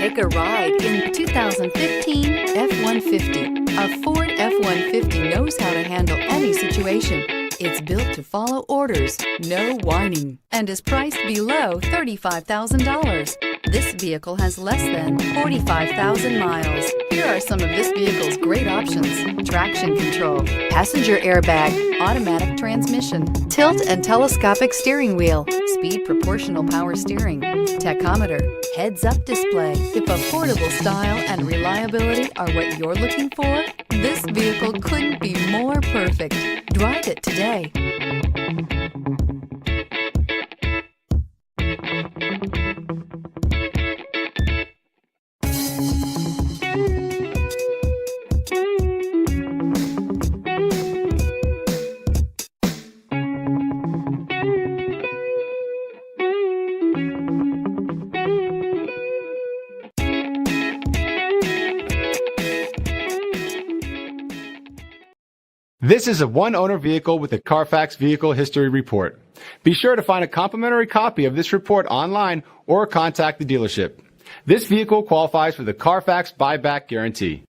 Take a ride in the 2015 F-150. A Ford F-150 knows how to handle any situation. It's built to follow orders, no whining, and is priced below $35,000. This vehicle has less than 45,000 miles. Here are some of this vehicle's great options: traction control, passenger airbag, automatic transmission, tilt and telescopic steering wheel, speed proportional power steering, tachometer, heads-up display. If affordable style and reliability are what you're looking for, this vehicle couldn't be more perfect. Drive it today. This is a one-owner vehicle with a Carfax Vehicle History Report. Be sure to find a complimentary copy of this report online or contact the dealership. This vehicle qualifies for the Carfax Buyback Guarantee.